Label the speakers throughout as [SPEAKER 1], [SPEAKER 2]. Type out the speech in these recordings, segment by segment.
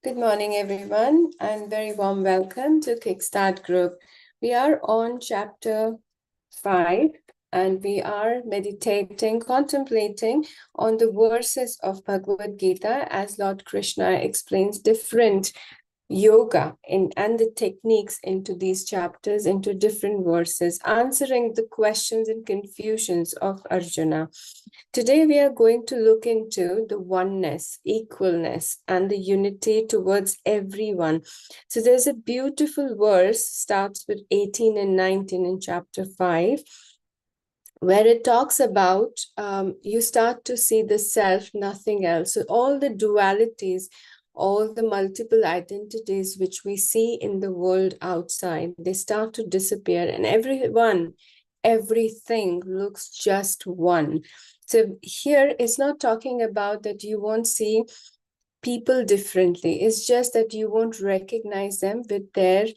[SPEAKER 1] Good morning, everyone, and very warm welcome to Kickstart Group. We are on chapter 5, and we are meditating, contemplating on the verses of Bhagavad Gita as Lord Krishna explains different yoga and the techniques into these chapters, into different verses, answering the questions and confusions of Arjuna. Today, we are going to look into the oneness, equalness, and the unity towards everyone. So, there's a beautiful verse, starts with 18 and 19 in chapter 5, where it talks about you start to see the self, nothing else. So, all the dualities, all the multiple identities which we see in the world outside, they start to disappear, and everything looks just one. So here it's not talking about that you won't see people differently. It's just that you won't recognize them with their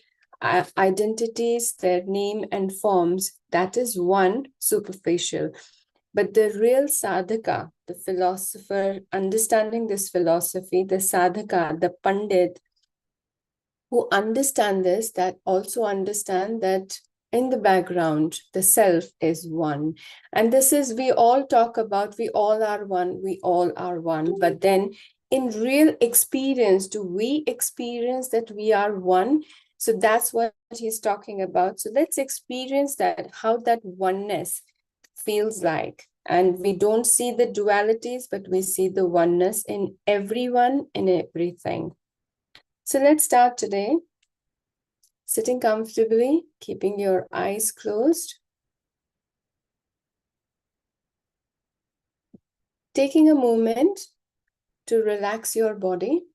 [SPEAKER 1] identities, their name and forms. That is one, superficial. But the real sadhaka, the philosopher, understanding this philosophy, the sadhaka, the pandit, who understand this, that also understand that in the background, the self is one. And this is, we all talk about, we all are one, we all are one. But then in real experience, do we experience that we are one? So that's what he's talking about. So let's experience that, how that oneness feels like. And we don't see the dualities, but we see the oneness in everyone, in everything. So let's start today. Sitting comfortably, keeping your eyes closed. Taking a moment to relax your body.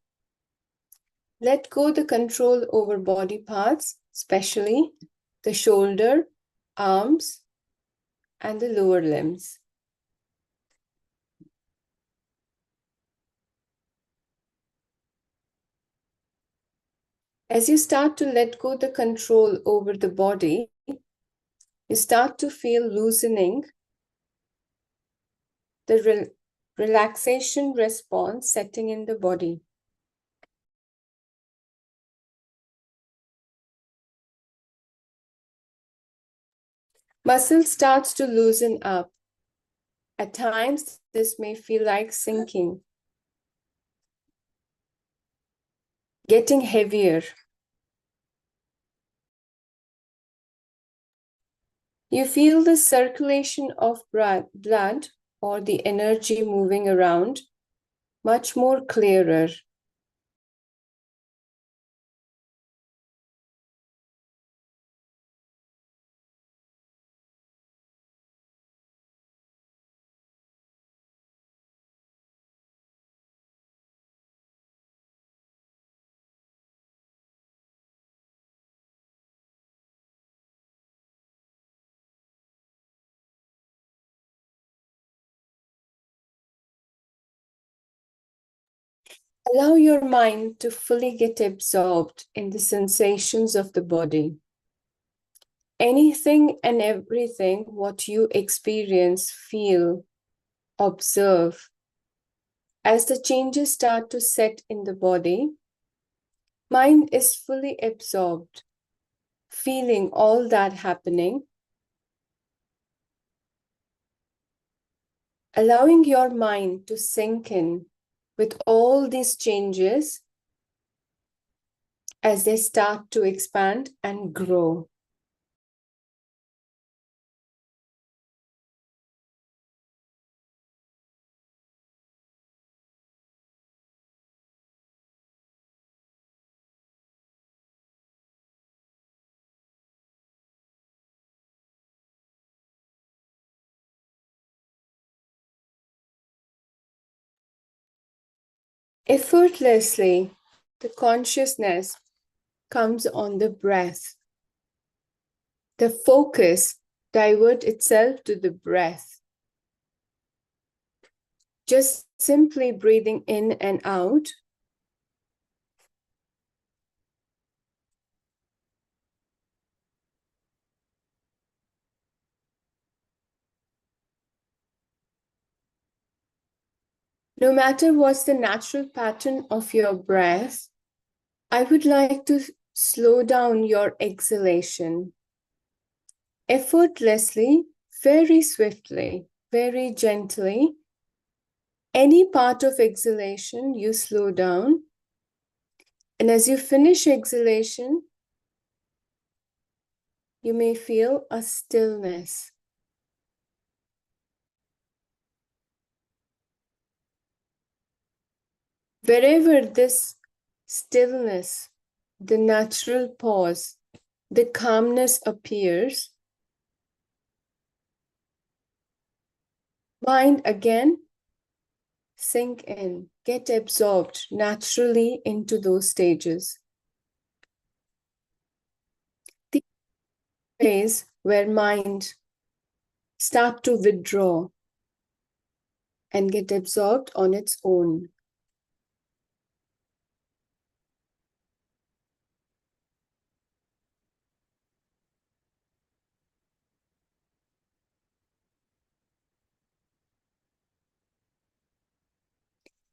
[SPEAKER 1] Let go the control over body parts, especially the shoulder, arms, and the lower limbs. As you start to let go the control over the body, you start to feel loosening, the relaxation response setting in the body. Muscle starts to loosen up. At times, this may feel like sinking, getting heavier. You feel the circulation of blood or the energy moving around much more clearer. Allow your mind to fully get absorbed in the sensations of the body. Anything and everything what you experience, feel, observe. As the changes start to set in the body, mind is fully absorbed, feeling all that happening, allowing your mind to sink in with all these changes as they start to expand and grow. Effortlessly, the consciousness comes on the breath. The focus diverts itself to the breath. Just simply breathing in and out. No matter what's the natural pattern of your breath, I would like to slow down your exhalation effortlessly, very swiftly, very gently. Any part of exhalation, you slow down. And as you finish exhalation, you may feel a stillness. Wherever this stillness, the natural pause, the calmness appears, mind again sink in, get absorbed naturally into those stages. The phase where mind start to withdraw and get absorbed on its own.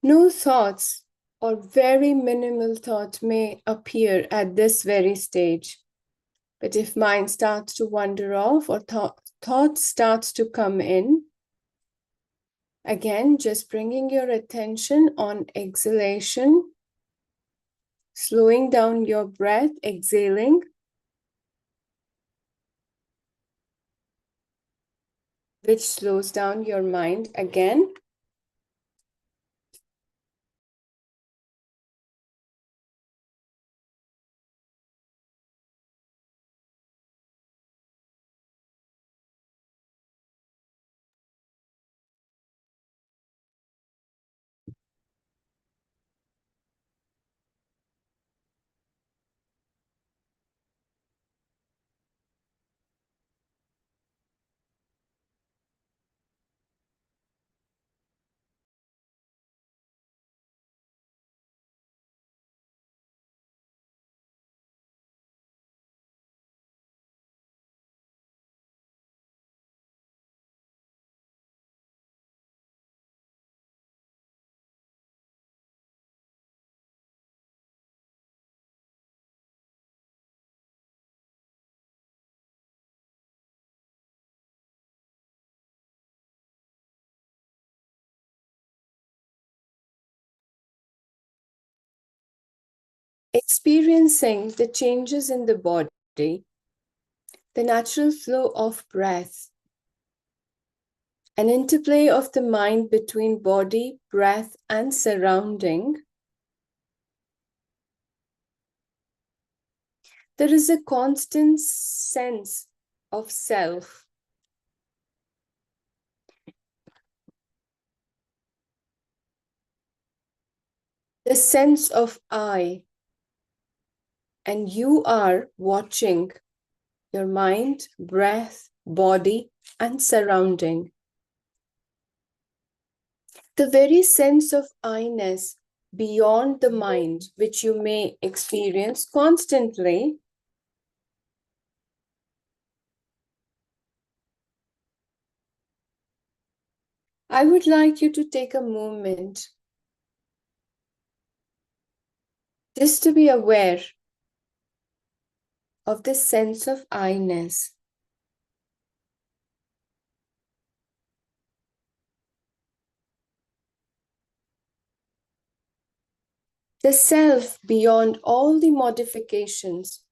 [SPEAKER 1] No thoughts or very minimal thought may appear at this very stage. But if mind starts to wander off or thought starts to come in, again, just bringing your attention on exhalation, slowing down your breath, exhaling, which slows down your mind again. Experiencing the changes in the body, the natural flow of breath, an interplay of the mind between body, breath, and surrounding. There is a constant sense of self. The sense of I, and you are watching your mind, breath, body, and surrounding. The very sense of I-ness beyond the mind, which you may experience constantly, I would like you to take a moment just to be aware of this sense of I-ness. The self beyond all the modifications,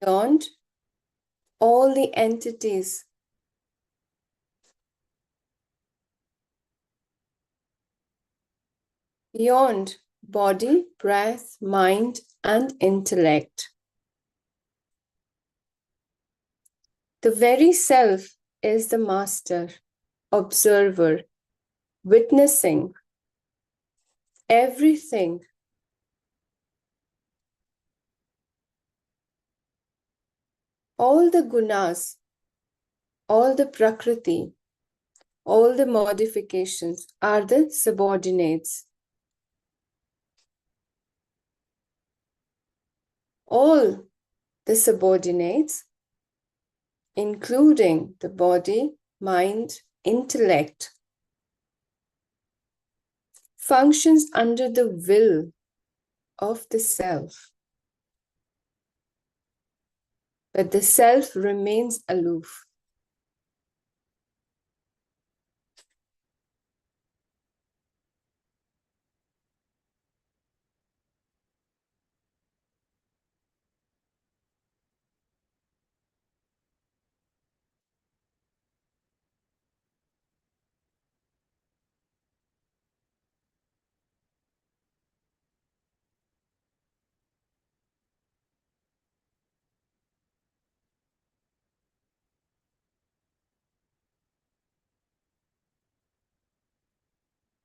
[SPEAKER 1] beyond all the entities, beyond body, breath, mind, and intellect. The very self is the master, observer, witnessing everything. All the gunas, all the prakriti, all the modifications are the subordinates. All the subordinates, including the body, mind, intellect, functions under the will of the self, but the self remains aloof.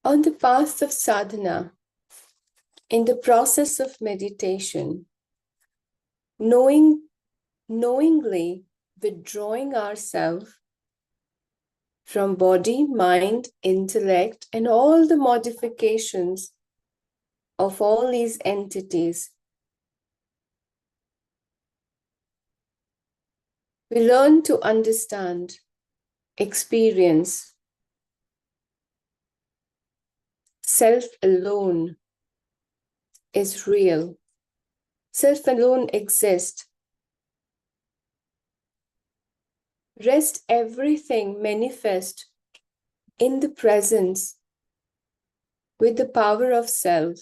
[SPEAKER 1] On the path of sadhana, in the process of meditation, knowingly withdrawing ourselves from body, mind, intellect, and all the modifications of all these entities, we learn to understand, experience self alone is real. Self alone exists. Rest everything manifest in the presence with the power of self.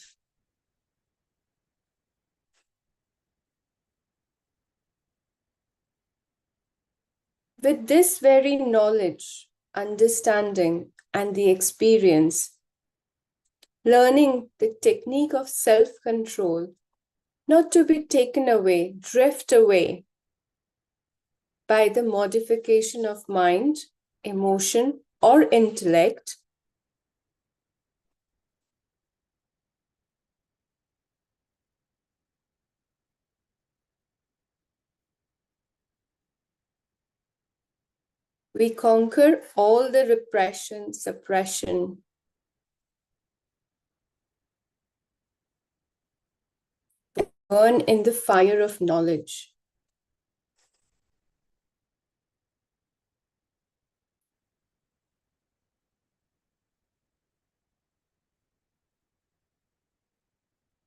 [SPEAKER 1] With this very knowledge, understanding, and the experience, learning the technique of self-control, not to be taken away, drift away by the modification of mind, emotion, or intellect, we conquer all the repression, suppression, burn in the fire of knowledge.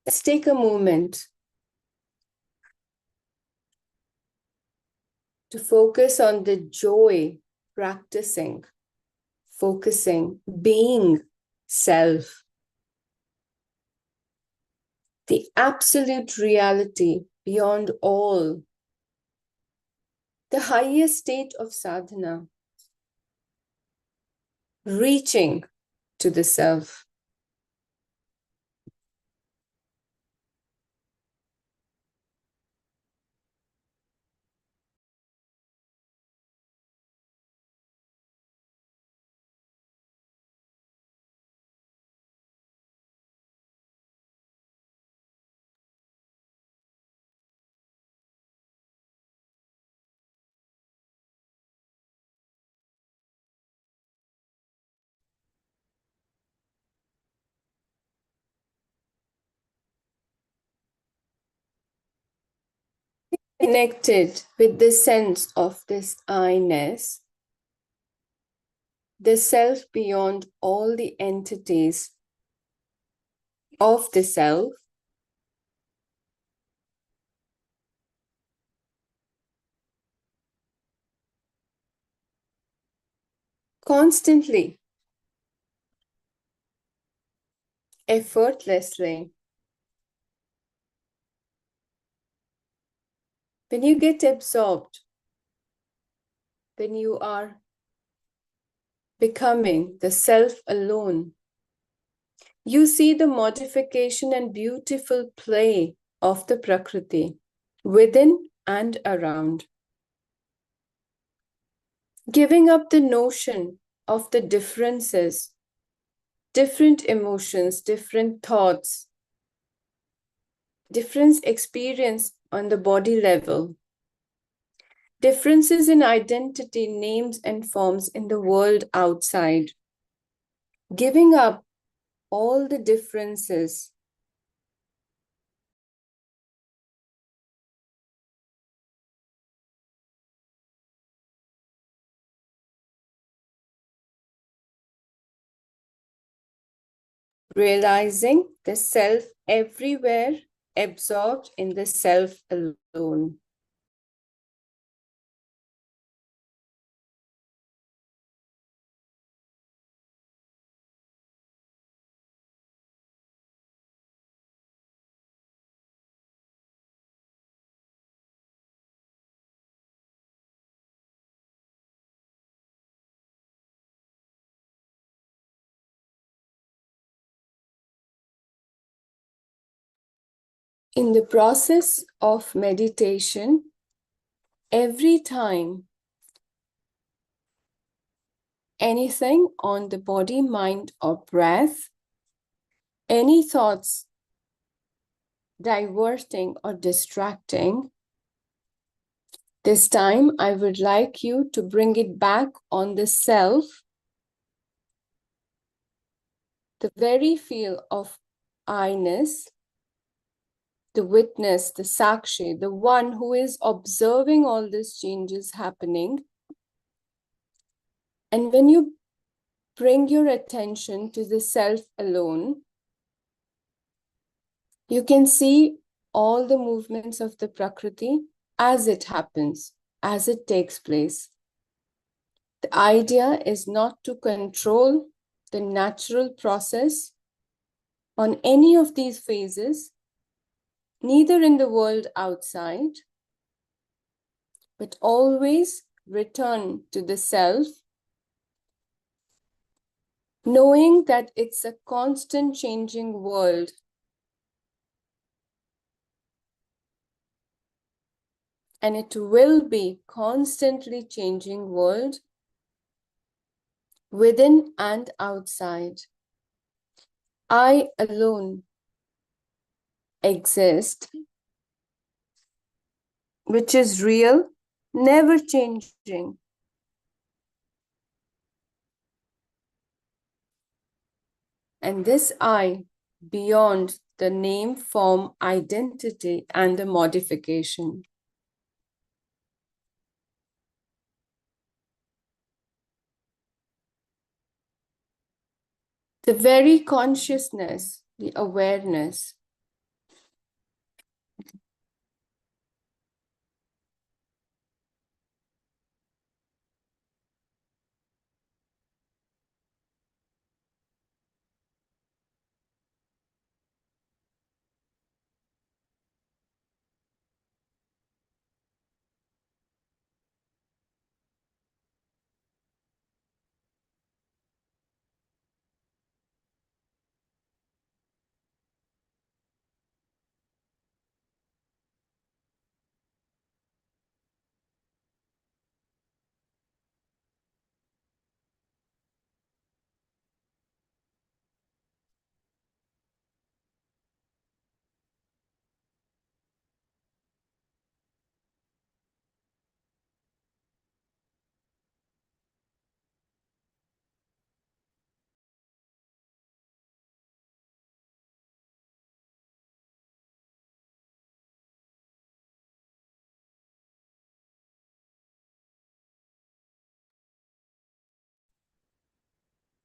[SPEAKER 1] Let's take a moment to focus on the joy, practicing, focusing, being self, the absolute reality beyond all, the highest state of sadhana, reaching to the self. Connected with the sense of this I-ness, the self beyond all the entities of the self, constantly, effortlessly. When you get absorbed, when you are becoming the self alone, you see the modification and beautiful play of the Prakriti within and around. Giving up the notion of the differences, different emotions, different thoughts, different experience on the body level, differences in identity, names, and forms in the world outside. Giving up all the differences realizing the self everywhere, absorbed in the self alone. In the process of meditation, every time anything on the body, mind, or breath, any thoughts diverting or distracting, this time I would like you to bring it back on the self, the very feel of I-ness, the witness, the sakshi, the one who is observing all these changes happening. And when you bring your attention to the self alone, you can see all the movements of the Prakriti as it happens, as it takes place. The idea is not to control the natural process on any of these phases, neither in the world outside, but always return to the self, knowing that it's a constant changing world. And it will be constantly changing world within and outside. I alone exist, which is real, never changing. And this I, beyond the name, form, identity, and the modification. The very consciousness, the awareness.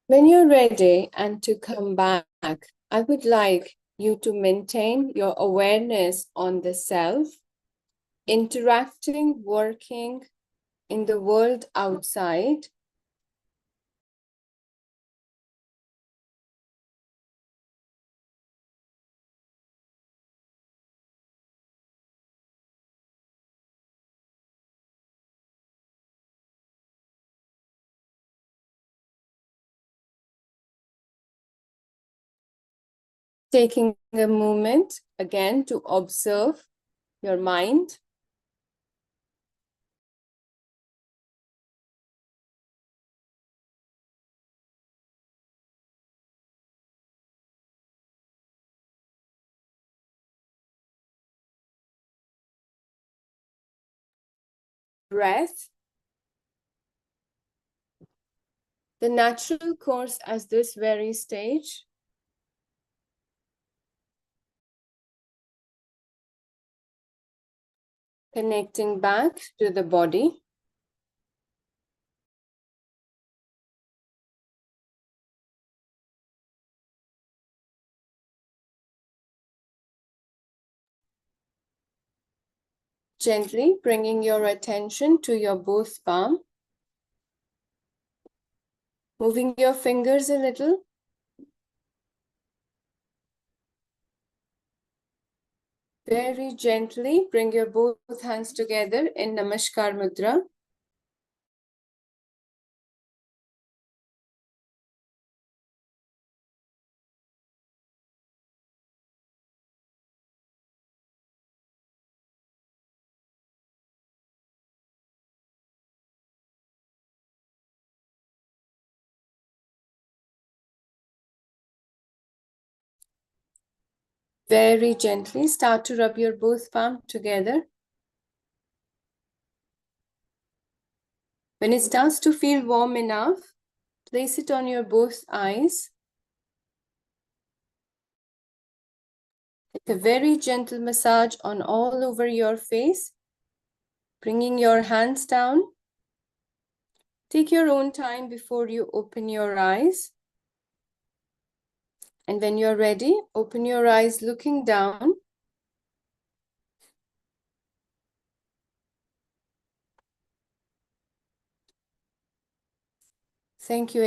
[SPEAKER 1] When you're ready and to come back, I would like you to maintain your awareness on the self, interacting, working in the world outside. Taking a moment again to observe your mind. Breath, the natural course at this very stage. Connecting back to the body. Gently bringing your attention to your both palm. Moving your fingers a little. Very gently bring your both hands together in Namaskar Mudra. Very gently start to rub your both palms together. When it starts to feel warm enough, place it on your both eyes. Take a very gentle massage on all over your face, bringing your hands down. Take your own time before you open your eyes. And when you're ready, open your eyes looking down. Thank you.